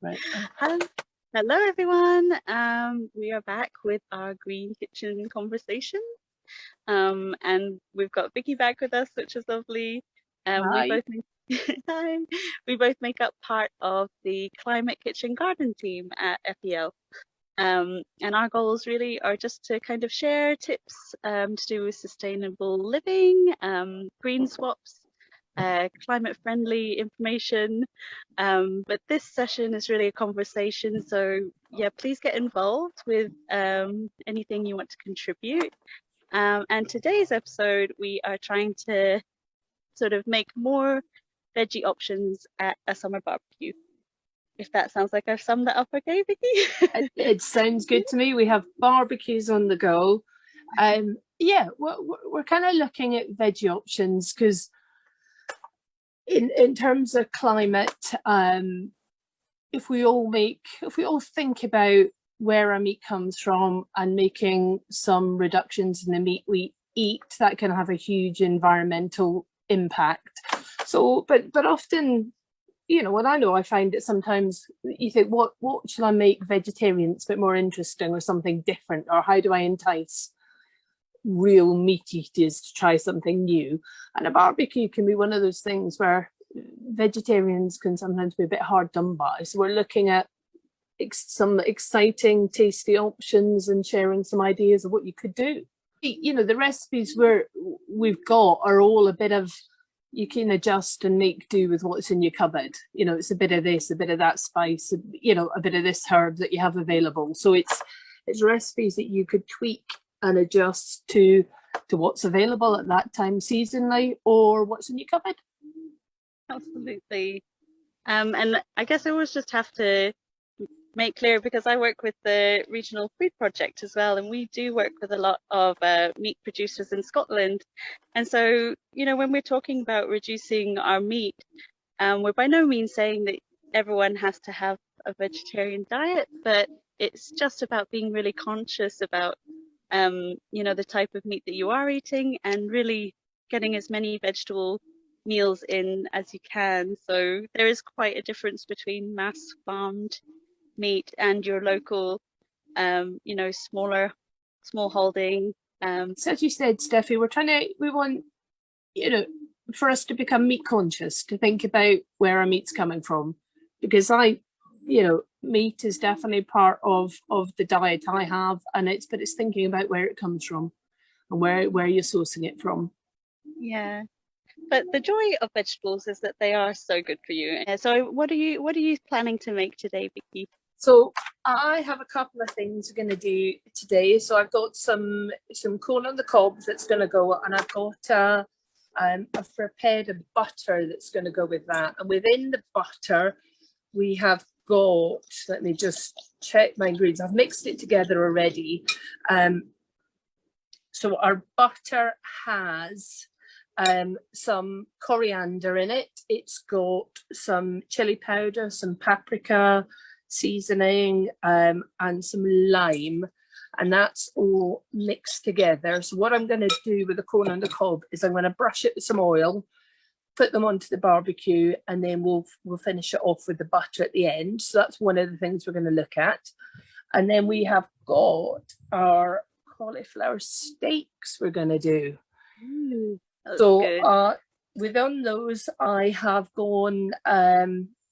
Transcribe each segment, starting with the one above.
Right. Hello, everyone. We are back with our green kitchen conversation. And we've got Vicky back with us, which is lovely. We Hi. both make Hi. We both make up part of the Climate Kitchen Garden team at FEL. And our goals really are just to kind of share tips to do with sustainable living, green swaps, climate friendly information. But this session is really a conversation. So yeah, please get involved with anything you want to contribute. And today's episode, we are trying to sort of make more veggie options at a summer barbecue. If that sounds like I've summed that up okay, Vicky? It sounds good to me. We have barbecues on the go. Yeah, we're kind of looking at veggie options because in terms of climate, if we all think about where our meat comes from and making some reductions in the meat we eat, that can have a huge environmental impact. So, but often, what I find it sometimes you think, what should I make vegetarian that's a bit more interesting or something different, or how do I entice real meat eaters to try something new? And a barbecue can be one of those things where vegetarians can sometimes be a bit hard done by. So we're looking at some exciting, tasty options and sharing some ideas of what you could do. The recipes we've got are all a bit of, you can adjust and make do with what's in your cupboard. It's a bit of this, a bit of that spice, a bit of this herb that you have available. So it's recipes that you could tweak and adjust to what's available at that time seasonally or what's in your cupboard. Absolutely. And I guess I always just have to make clear, because I work with the Regional Food Project as well, and we do work with a lot of meat producers in Scotland. And so, when we're talking about reducing our meat, we're by no means saying that everyone has to have a vegetarian diet, but it's just about being really conscious about, the type of meat that you are eating and really getting as many vegetable meals in as you can. So there is quite a difference between mass farmed meat and your local, small holding. So as you said, Steffi, we want, for us to become meat conscious, to think about where our meat's coming from, because meat is definitely part of the diet I have, and it's thinking about where it comes from and where you're sourcing it from. Yeah. But the joy of vegetables is that they are so good for you. So what are you planning to make today, Vicky? So I have a couple of things we're going to do today. So I've got some corn on the cob that's going to go, and I've got I've prepared a butter that's going to go with that. And within the butter, we have got, let me just check my ingredients. I've mixed it together already. So our butter has some coriander in it. It's got some chili powder, some paprika seasoning, and some lime, and that's all mixed together. So what I'm going to do with the corn on the cob is I'm going to brush it with some oil, put them onto the barbecue, and then we'll finish it off with the butter at the end. So that's one of the things we're going to look at. And then we have got our cauliflower steaks we're going to do. So within those, I have gone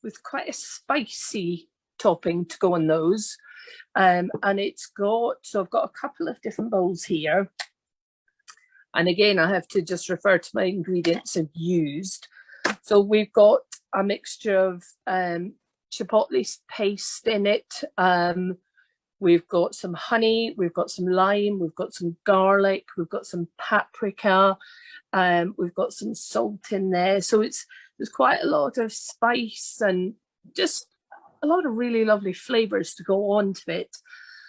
with quite a spicy topping to go on those, and I've got a couple of different bowls here, and again I have to just refer to my ingredients I've used. So we've got a mixture of chipotle paste in it, we've got some honey, we've got some lime, we've got some garlic, we've got some paprika, we've got some salt in there. So there's quite a lot of spice and just a lot of really lovely flavors to go on to it.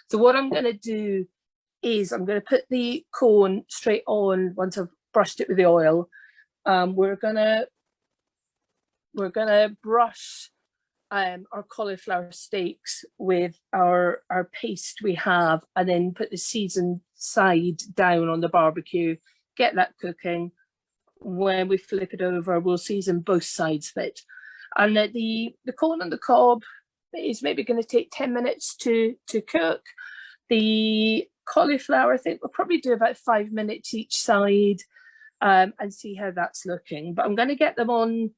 So what I'm going to do is I'm going to put the corn straight on once I've brushed it with the oil. We're gonna brush our cauliflower steaks with our paste we have, and then put the seasoned side down on the barbecue, get that cooking. When we flip it over, we'll season both sides of it. And the corn on the cob, is maybe going to take 10 minutes to cook. The cauliflower, I think we'll probably do about 5 minutes each side, and see how that's looking. But I'm going to get them on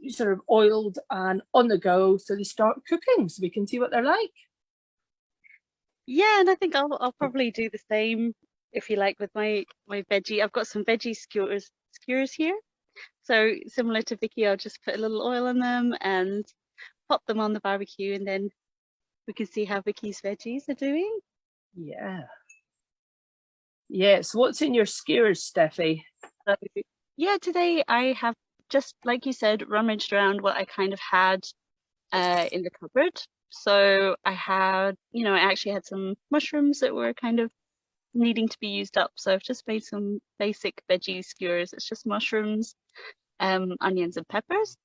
sort of oiled and on the go, so they start cooking, so we can see what they're like. Yeah, and I think I'll probably do the same, if you like, with my veggie. I've got some veggie skewers here. So similar to Vicky, I'll just put a little oil on them and pop them on the barbecue, and then we can see how Vicky's veggies are doing. Yeah. So what's in your skewers, Steffi? So yeah, today I have, just like you said, rummaged around what I kind of had in the cupboard. So I actually had some mushrooms that were kind of needing to be used up. So I've just made some basic veggie skewers. It's just mushrooms, onions and peppers.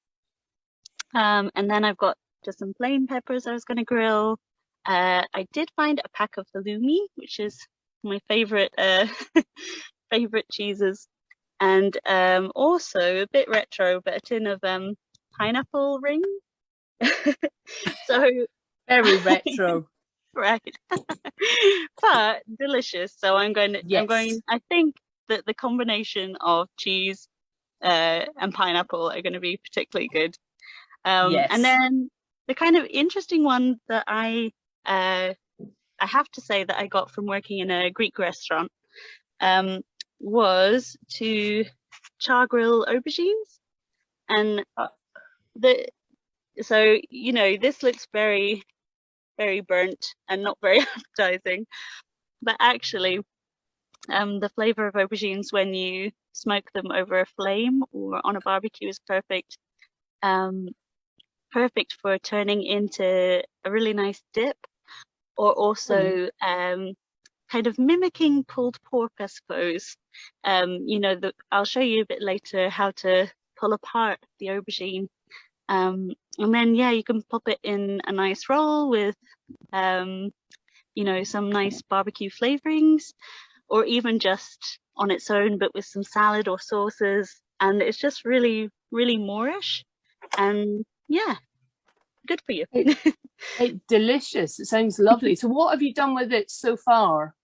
And then I've got just some plain peppers I was going to grill. I did find a pack of halloumi, which is my favorite favorite cheeses, and also a bit retro, but a tin of pineapple rings. So very retro. Right. But delicious. So I think that the combination of cheese and pineapple are going to be particularly good. And then the kind of interesting one that I have to say that I got from working in a Greek restaurant was to char grill aubergines. And so, this looks very, very burnt and not very appetizing, but actually the flavor of aubergines when you smoke them over a flame or on a barbecue is perfect. Perfect for turning into a really nice dip, or also kind of mimicking pulled pork, I suppose. I'll show you a bit later how to pull apart the aubergine. And then, you can pop it in a nice roll with, some nice barbecue flavorings, or even just on its own, but with some salad or sauces. And it's just really, really Moorish. And good for you. It's delicious. It sounds lovely. So what have you done with it so far?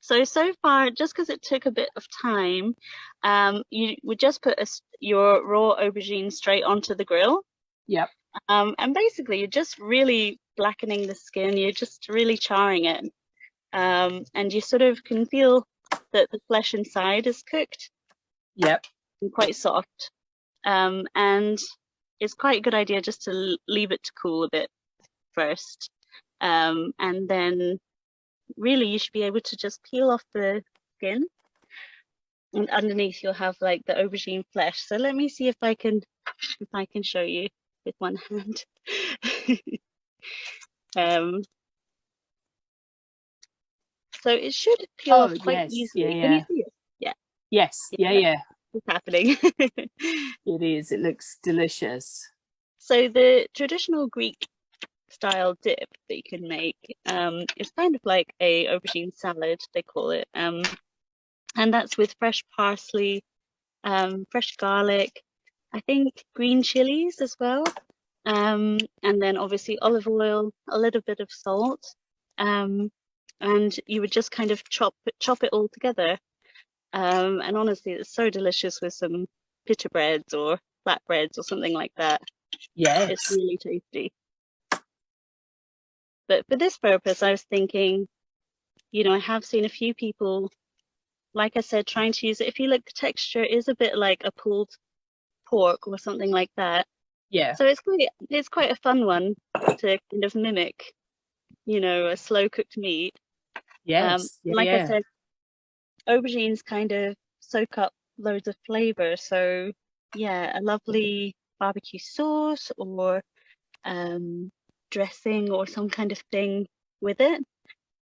So far, just because it took a bit of time, you would just put your raw aubergine straight onto the grill. Yep. And basically, you're just really blackening the skin. You're just really charring it. And you sort of can feel that the flesh inside is cooked. Yep. And quite soft. And it's quite a good idea just to leave it to cool a bit first. And then really you should be able to just peel off the skin, and underneath you'll have like the aubergine flesh. So let me see if I can show you with one hand. So it should peel off quite easily. Can you see it? Yeah. Yes. Yeah. It's happening. It is. It looks delicious. So the traditional Greek style dip that you can make is kind of like a aubergine salad, they call it, and that's with fresh parsley, fresh garlic, I think green chilies as well, and then obviously olive oil, a little bit of salt, and you would just kind of chop it all together, and honestly it's so delicious with some pita breads or flatbreads or something like that. Yes, it's really tasty. But for this purpose, I was thinking, I have seen a few people, like I said, trying to use it. If you look, the texture is a bit like a pulled pork or something like that. Yeah. So it's quite a fun one to kind of mimic, a slow cooked meat. Yes. I said, aubergines kind of soak up loads of flavor. So a lovely barbecue sauce or dressing or some kind of thing with it.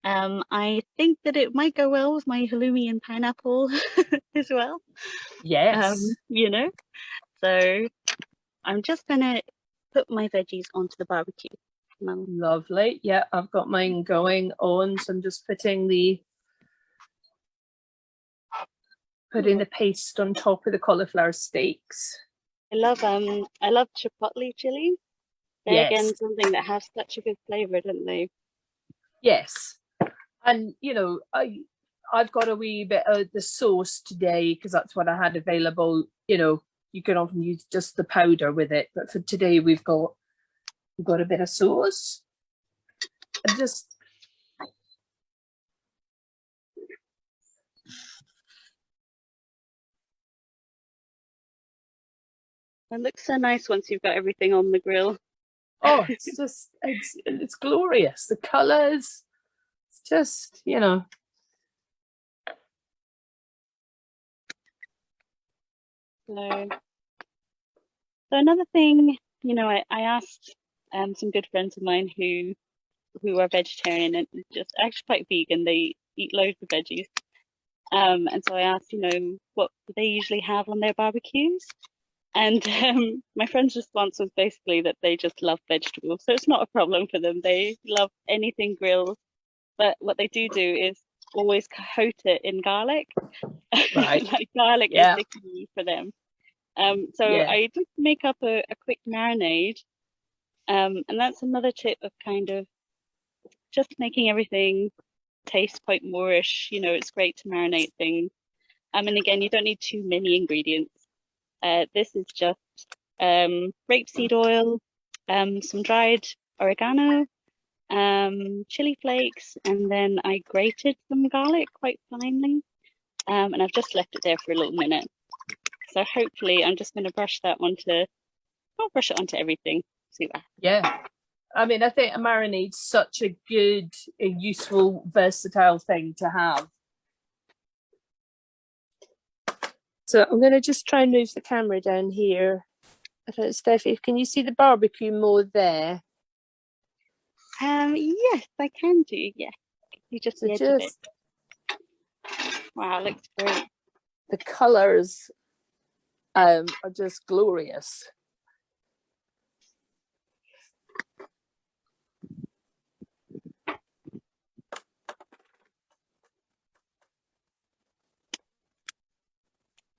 I think that it might go well with my halloumi and pineapple as well. Yes. So I'm just gonna put my veggies onto the barbecue. Lovely. Yeah, I've got mine going on, so I'm just putting the paste on top of the cauliflower steaks. I love chipotle chili. They're Yes. again something that has such a good flavour, don't they? Yes. And I've got a wee bit of the sauce today because that's what I had available. You can often use just the powder with it, but for today we've got a bit of sauce. And just It looks so nice once you've got everything on the grill. oh, it's glorious. The colours, it's just So another thing, I asked some good friends of mine who are vegetarian and just actually quite vegan. They eat loads of veggies. And so I asked, what do they usually have on their barbecues? And my friend's response was basically that they just love vegetables. So it's not a problem for them. They love anything grilled. But what they do is always coat it in garlic. right. Like garlic is the key for them. So I did make up a quick marinade. And that's another tip of kind of just making everything taste quite moreish. It's great to marinate things. And again, you don't need too many ingredients. This is just rapeseed oil, some dried oregano, chili flakes, and then I grated some garlic quite finely. And I've just left it there for a little minute. So hopefully I'm just going to I'll brush it onto everything. See that? Yeah. I mean, I think a marinade's such a good, useful, versatile thing to have. So I'm going to just try and move the camera down here. I don't know, Steffi, can you see the barbecue more there? Yes, I can do. Yeah, you just So the edge of it. Wow, looks great. The colours are just glorious.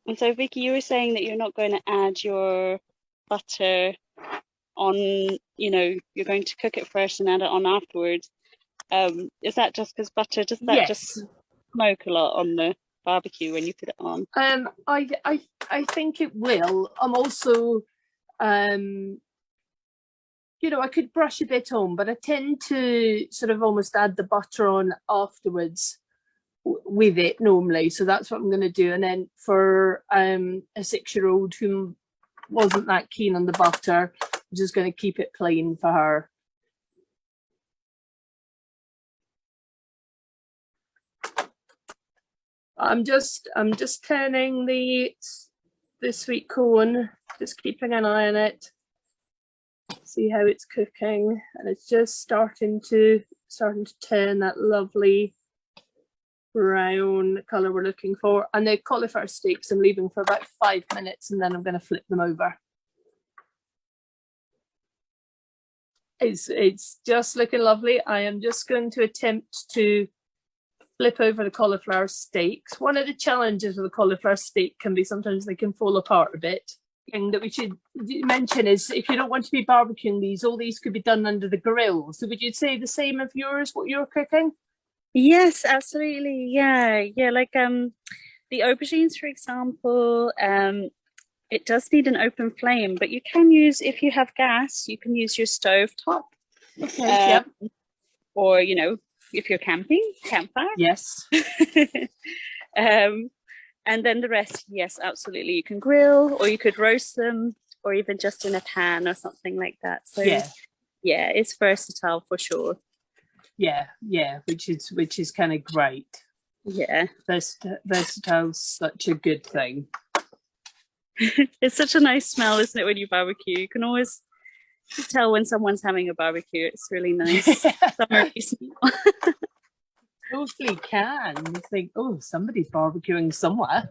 And so, Vicky, you were saying that you're not going to add your butter on, you're going to cook it first and add it on afterwards. Is that just because butter, does that just smoke a lot on the barbecue when you put it on? I think it will. I'm also, I could brush a bit on, but I tend to sort of almost add the butter on afterwards with it normally. So that's what I'm going to do. And then for a 6-year-old who wasn't that keen on the butter, I'm just going to keep it plain for her. I'm just turning the sweet corn, just keeping an eye on it, see how it's cooking, and it's just starting to turn that lovely brown color we're looking for. And the cauliflower steaks I'm leaving for about 5 minutes, and then I'm going to flip them over. It's just looking lovely. I am just going to attempt to flip over the cauliflower steaks. One of the challenges with the cauliflower steak can be sometimes they can fall apart a bit. Thing that we should mention is if you don't want to be barbecuing these, all these could be done under the grill. So would you say the same of yours, what you're cooking? Yes, absolutely. Yeah. Like the aubergines, for example, it does need an open flame, but you can use, if you have gas, you can use your stove top. Okay. Yep. Or if you're campfire. Yes. And then the rest, yes, absolutely. You can grill, or you could roast them, or even just in a pan or something like that. So yeah, it's versatile for sure. Yeah, which is kind of great. Yeah, versatile's such a good thing. It's such a nice smell, isn't it, when you barbecue? You can always tell when someone's having a barbecue. It's really nice. Summery smell. Totally can. You think, oh, somebody's barbecuing somewhere.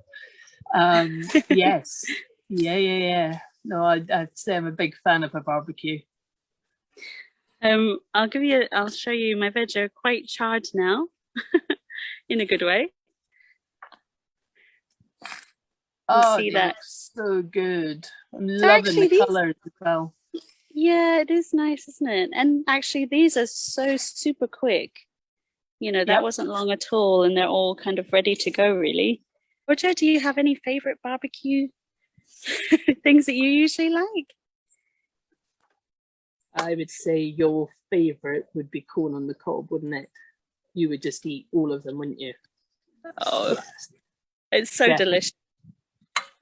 Yes. Yeah. No, I'd say I'm a big fan of a barbecue. I'll show you my veg are quite charred now, in a good way. Oh, see that? So good. I'm loving the colours as well. Yeah, it is nice, isn't it? And actually, these are so super quick. You know, that Yep. wasn't long at all, and they're all kind of ready to go, really. Roger, do you have any favorite barbecue things that you usually like? I would say your favorite would be corn on the cob, wouldn't it? You would just eat all of them, wouldn't you? Oh, Yes, it's so definitely. delicious.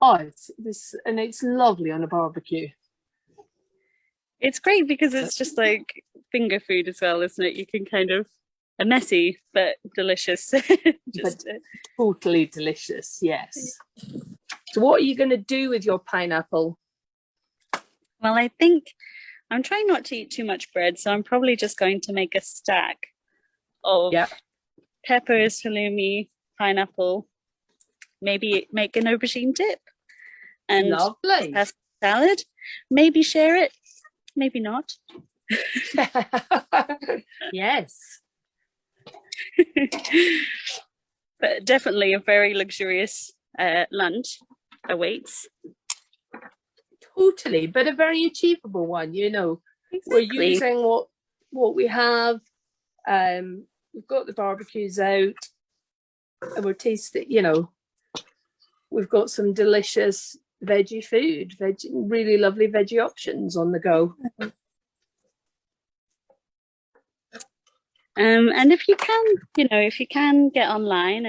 Oh, it's this, and it's lovely on a barbecue. It's great because it's just like finger food as well, isn't it? You can kind of messy but delicious. But Just totally delicious, yes. So what are you going to do with your pineapple? well, I think I'm trying not to eat too much bread, so I'm probably just going to make a stack of Yeah, peppers, halloumi, pineapple, maybe make an aubergine dip and lovely. have salad. Maybe share it, maybe not. Yes, But definitely a very luxurious lunch awaits. totally, but a very achievable one. You know, we're Exactly. using what we have. We've got the barbecues out, and we're tasting. You know, we've got some delicious veggie food, really lovely veggie options on the go. And if you can, you know, if you can get online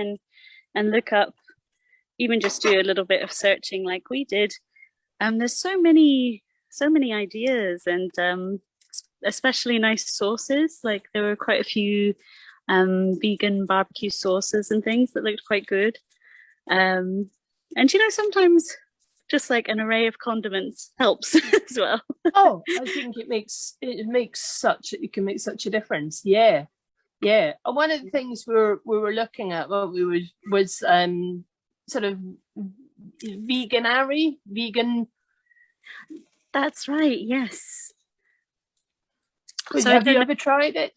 and look up, even just do a little bit of searching like we did, there's so many ideas and especially nice sauces. Like there were quite a few vegan barbecue sauces and things that looked quite good. And you know, sometimes just like an array of condiments helps as well. Oh, I think it can make such a difference. Yeah, yeah. And one of the things we were looking at, was sort of vegan. That's right. Yes. So have you ever tried it?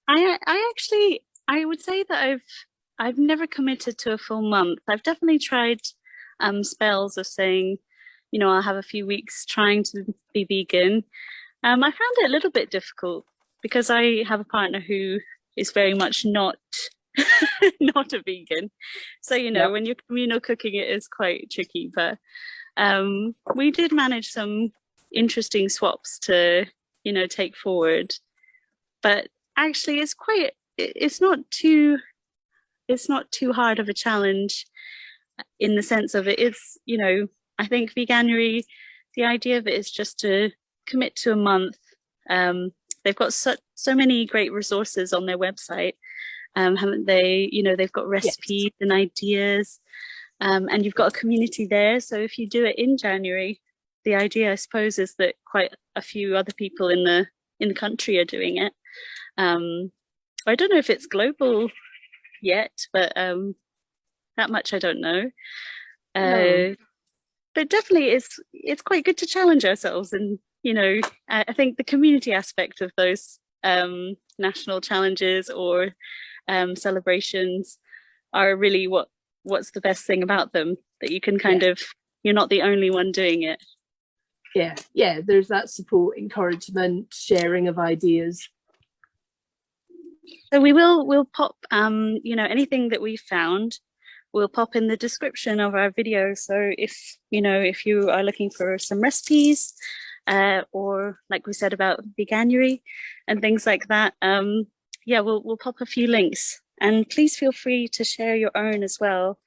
I actually I would say that I've never committed to a full month. I've definitely tried spells of saying, you know, I'll have a few weeks trying to be vegan. I found it a little bit difficult because I have a partner who is very much not not a vegan. So, you know, Yep. when you're communal cooking, it is quite tricky. But we did manage some interesting swaps to, you know, take forward. But actually, it's not too hard of a challenge in the sense of it is, you know, I think veganuary, the idea of it is just to commit to a month. They've got so many great resources on their website, haven't they? You know, they've got recipes and ideas, and you've got a community there. So if you do it in January, the idea, I suppose, is that quite a few other people in the country are doing it. I don't know if it's global yet, but that much I don't know. No. But definitely, it's quite good to challenge ourselves, and you know, I think the community aspect of those national challenges or celebrations are really what's the best thing about them, that you can kind of, you're not the only one doing it. Yeah, there's that support, encouragement, sharing of ideas. So we'll pop you know, anything that we found, we'll pop in the description of our video. So if you know, if you are looking for some recipes, or like we said about veganuary and things like that, yeah, we'll pop a few links, and please feel free to share your own as well.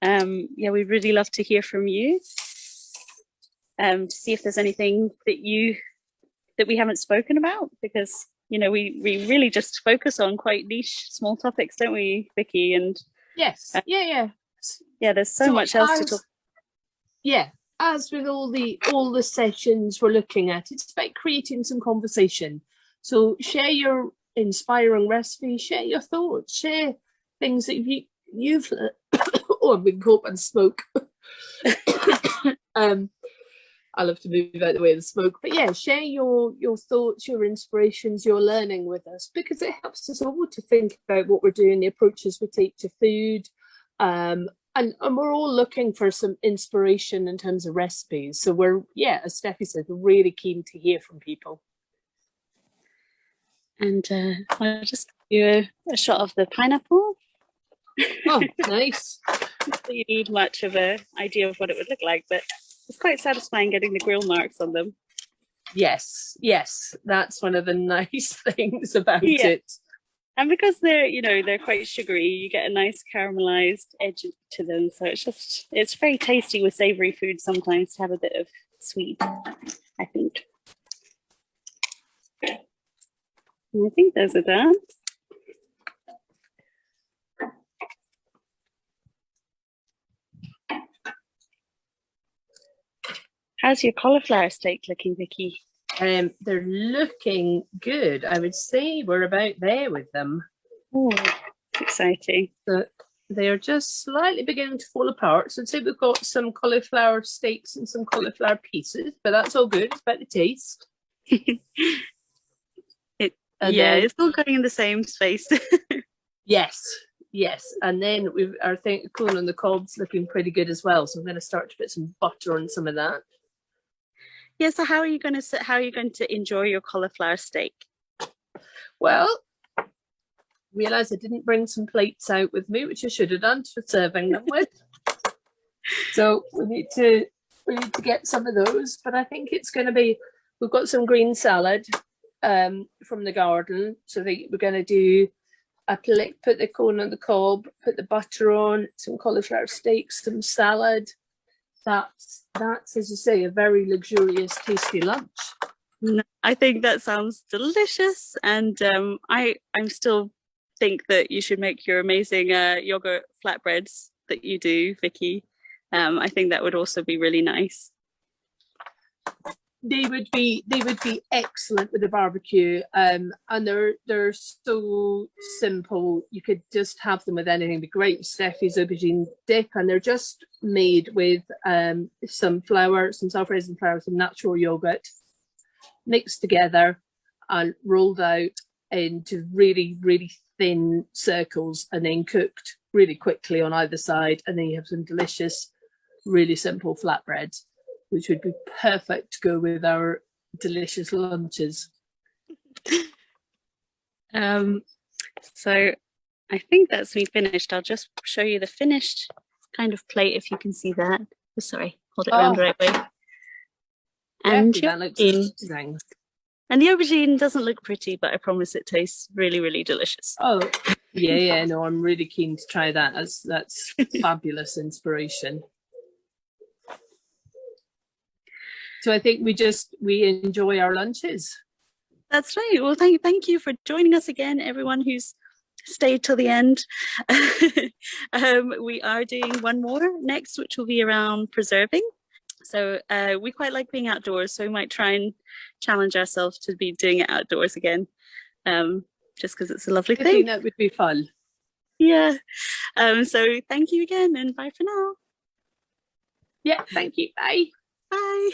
Yeah, we'd really love to hear from you, to see if there's anything that we haven't spoken about, because you know, we really just focus on quite niche small topics, don't we, Vicky? And Yes, yeah. There's so much else to talk. Yeah, as with all the sessions we're looking at, it's about creating some conversation. So share your inspiring recipes, share your thoughts, share things that you've oh, I've been caught by the smoke. I'll have to move out the way of the smoke. But yeah, share your thoughts, your inspirations, your learning with us, because it helps us all to think about what we're doing, the approaches we take to food, and we're all looking for some inspiration in terms of recipes. So we're, yeah, as Steffi said, we're really keen to hear from people. And I'll just give you a shot of the pineapple. Oh, nice. So you need much of an idea of what it would look like, but it's quite satisfying getting the grill marks on them. Yes, that's one of the nice things about it. And because they're, they're quite sugary, you get a nice caramelized edge to them. So it's very tasty with savory food sometimes to have a bit of sweet, I think. And I think those are done. How's your cauliflower steak looking, Vicky? They're looking good. I would say we're about there with them. Oh, exciting. So they're just slightly beginning to fall apart. So I'd say we've got some cauliflower steaks and some cauliflower pieces, but that's all good. It's about the taste. It's all going in the same space. Yes. And then I think the corn on the cob's looking pretty good as well. So I'm going to start to put some butter on some of that. Yeah, so how are you going to enjoy your cauliflower steak? Well, realised I didn't bring some plates out with me, which I should have done for serving them with. So we need to get some of those. But I think it's going to be, we've got some green salad from the garden. So we're going to do a plate, put the corn on the cob, put the butter on, some cauliflower steaks, some salad. That's as you say, a very luxurious, tasty lunch. I think that sounds delicious, and I'm still think that you should make your amazing yogurt flatbreads that you do, Vicky. I think that would also be really nice. They would be excellent with the barbecue, and they're so simple. You could just have them with anything. It'd be great with Steffi's aubergine dip, and they're just made with some flour, some self-raising flour, some natural yogurt, mixed together and rolled out into really, really thin circles, and then cooked really quickly on either side. And then you have some delicious, really simple flatbreads, which would be perfect to go with our delicious lunches. So I think that's me finished. I'll just show you the finished kind of plate, if you can see that. Oh, sorry, hold it around the right way. And that looks amazing. And the aubergine doesn't look pretty, but I promise it tastes really, really delicious. Oh, yeah, no, I'm really keen to try that. That's fabulous inspiration. So I think we enjoy our lunches. That's right. Well, thank you for joining us again, everyone who's stayed till the end. We are doing one more next, which will be around preserving. So we quite like being outdoors, so we might try and challenge ourselves to be doing it outdoors again, just because it's a lovely thing. I think that would be fun. Yeah. So thank you again, and bye for now. Yeah, thank you. Bye. Bye.